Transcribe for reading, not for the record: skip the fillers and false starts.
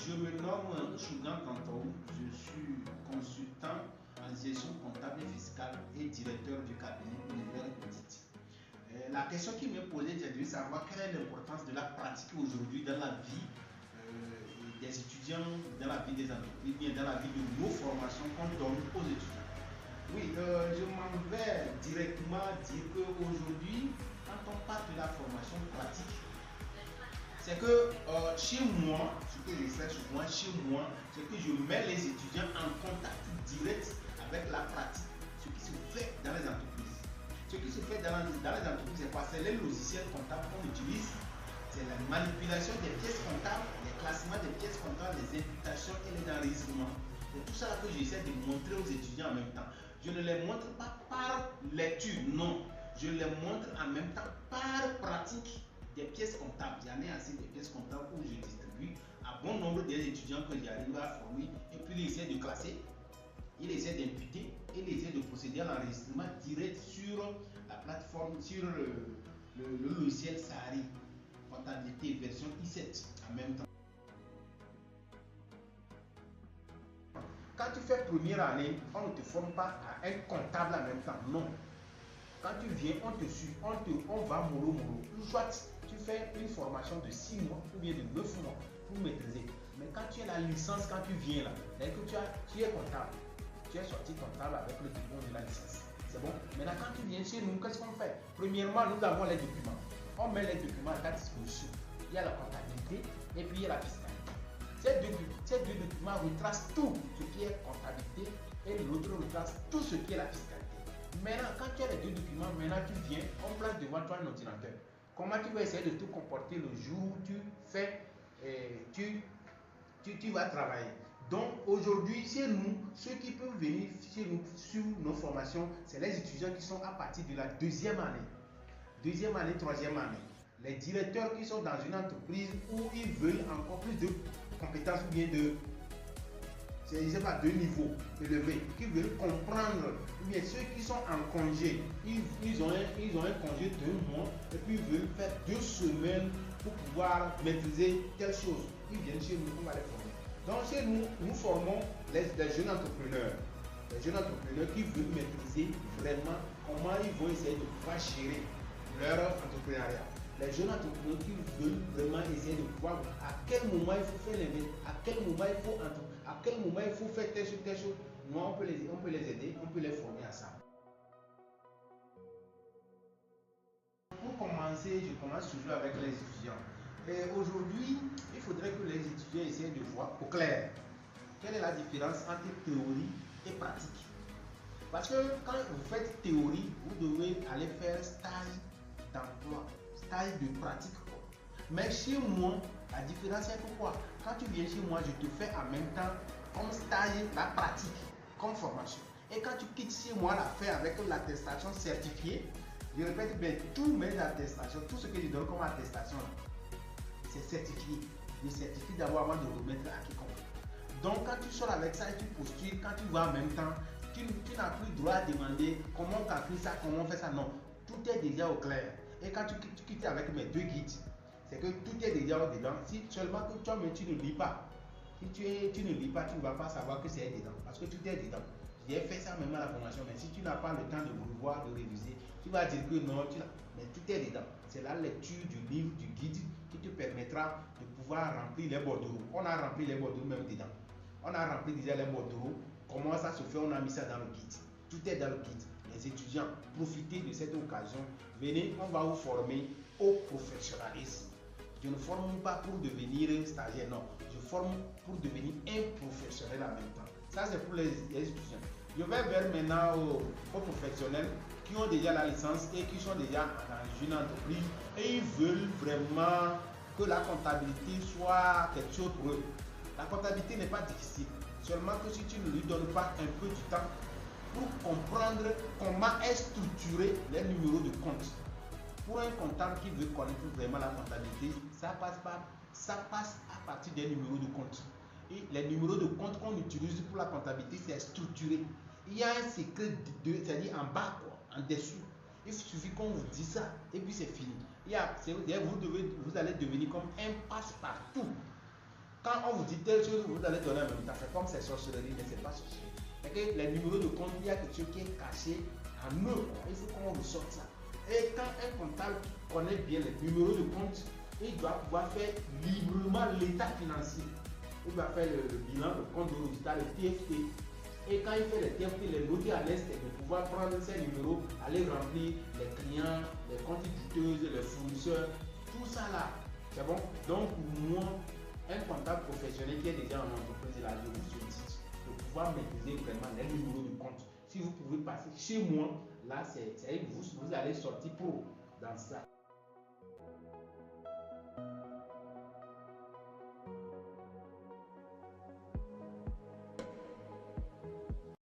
Je me nomme Chougan Kantou, je suis consultant en gestion comptable et fiscale et directeur du cabinet Univers Audit. La question qui m'est posée, j'ai dû savoir quelle est l'importance de la pratique aujourd'hui dans la vie des étudiants, dans la vie des entreprises, bien dans la vie de nos formations qu'on donne aux étudiants. Oui, je m'en vais directement dire qu'aujourd'hui, quand on parle de la formation pratique, c'est que chez moi, ce que je fais souvent chez moi, c'est que je mets les étudiants en contact direct avec la pratique, ce qui se fait dans les entreprises. Ce qui se fait dans les entreprises, c'est quoi? C'est les logiciels comptables qu'on utilise, c'est la manipulation des pièces comptables, les classements des pièces comptables, les imputations et les enregistrements. C'est tout ça que j'essaie de montrer aux étudiants en même temps. Je ne les montre pas par lecture, non. Je les montre en même temps par pratique des pièces comptables. J'en ai assez des pièces comptables où je distribue à bon nombre des étudiants que j'arrive à former et puis ils essaient de classer, ils essaient d'imputer et ils essaient de procéder à l'enregistrement direct sur la plateforme, sur le logiciel Sahari, comptabilité version I7 en même temps. Quand tu fais première année, on ne te forme pas à un comptable en même temps, non. Quand tu viens, on te suit, on va mollo. Soit tu fais une formation de 6 mois ou bien de 9 mois pour maîtriser. Mais quand tu as la licence, quand tu viens là, c'est que tu es comptable. Tu es sorti comptable avec le diplôme de la licence. C'est bon. Maintenant, quand tu viens chez nous, qu'est-ce qu'on fait? Premièrement, nous avons les documents. On met les documents à ta disposition. Il y a la comptabilité et puis il y a la fiscalité. Ces deux documents retracent tout ce qui est comptabilité et l'autre retrace tout ce qui est la fiscalité. Maintenant, quand tu as les deux documents, maintenant tu viens, on place devant toi un ordinateur. Comment tu vas essayer de te comporter le jour où tu fais, tu vas travailler. Donc aujourd'hui, chez nous, ceux qui peuvent venir chez nous sur nos formations, c'est les étudiants qui sont à partir de la deuxième année, troisième année. Les directeurs qui sont dans une entreprise où ils veulent encore plus de compétences ou bien de niveaux élevés, qui veulent comprendre, ou bien ceux qui sont en congé, ils ont un congé de 1 mois et puis ils veulent faire 2 semaines pour pouvoir maîtriser telle chose. Ils viennent chez nous, on va les former. Donc chez nous, nous formons les jeunes entrepreneurs. Les jeunes entrepreneurs qui veulent maîtriser vraiment comment ils vont essayer de pouvoir gérer leur entrepreneuriat. Les jeunes entrepreneurs qui veulent vraiment essayer de voir à quel moment il faut faire les à quel moment il faut faire telle chose. Nous, on peut les aider, on peut les former à ça. Pour commencer, je commence toujours avec les étudiants. Et aujourd'hui, il faudrait que les étudiants essayent de voir au clair quelle est la différence entre théorie et pratique. Parce que quand vous faites théorie, vous devez aller faire stage d'emploi, stage de pratique. Mais chez moi, la différence c'est pourquoi quand tu viens chez moi, je te fais en même temps comme stage la pratique, comme formation. Et quand tu quittes chez moi, la faire avec l'attestation certifiée, je répète bien, tous mes attestations, tout ce que je donne comme attestation, c'est certifié. Je certifie d'abord avant de remettre à quiconque. Donc quand tu sors avec ça et tu postules, quand tu vas en même temps, tu n'as plus le droit à demander comment on calcule ça, comment on fait ça. Non, tout est déjà au clair. Et quand tu quittes avec mes 2 guides, c'est que tout est déjà dedans. Si seulement que toi, mais tu ne lis pas. Si tu ne lis pas, tu ne vas pas savoir que c'est dedans. Parce que tout est dedans. J'ai fait ça même à la formation. Mais si tu n'as pas le temps de revoir, de réviser, tu vas dire que non, mais tout est dedans. C'est la lecture du livre, du guide qui te permettra de pouvoir remplir les bordereaux. On a rempli les bordereaux même dedans. On a rempli déjà les bordereaux. Comment ça se fait? On a mis ça dans le guide. Tout est dans le guide. Les étudiants, profitez de cette occasion. Venez, on va vous former au professionnalisme. Je ne forme pas pour devenir stagiaire, non. Je forme pour devenir un professionnel en même temps. Ça, c'est pour les étudiants. Je vais vers maintenant aux professionnels qui ont déjà la licence et qui sont déjà dans une entreprise et ils veulent vraiment que la comptabilité soit quelque chose pour eux. La comptabilité n'est pas difficile. Seulement que si tu ne lui donnes pas un peu du temps pour comprendre comment est structuré les numéros de compte. Pour un comptable qui veut connaître vraiment la comptabilité, ça passe à partir des numéros de compte. Et les numéros de compte qu'on utilise pour la comptabilité, c'est structuré. Il y a un secret, c'est-à-dire en bas, quoi, en dessous. Il suffit qu'on vous dise ça et puis c'est fini. Vous allez devenir comme un passe-partout. Quand on vous dit telle chose, vous allez donner un même temps. C'est comme c'est sorcellerie, mais c'est pas sorcellerie. C'est que les numéros de compte, il y a quelque chose qui est caché en eux. Il faut qu'on ressorte ça. Et quand un comptable connaît bien les numéros de compte, il doit pouvoir faire librement l'état financier. Il doit faire le bilan, le compte de résultat, le TFT. Et quand il fait le TFT, les noter à l'est, de pouvoir prendre ces numéros, aller remplir les clients, les comptes juteuses, les fournisseurs, tout ça là. C'est bon? Donc pour moi, un comptable professionnel qui est déjà en entreprise, là, je vous sollicite de pouvoir maîtriser vraiment les numéros de compte. Si vous pouvez passer chez moi, là, vous allez sortir pro dans ça.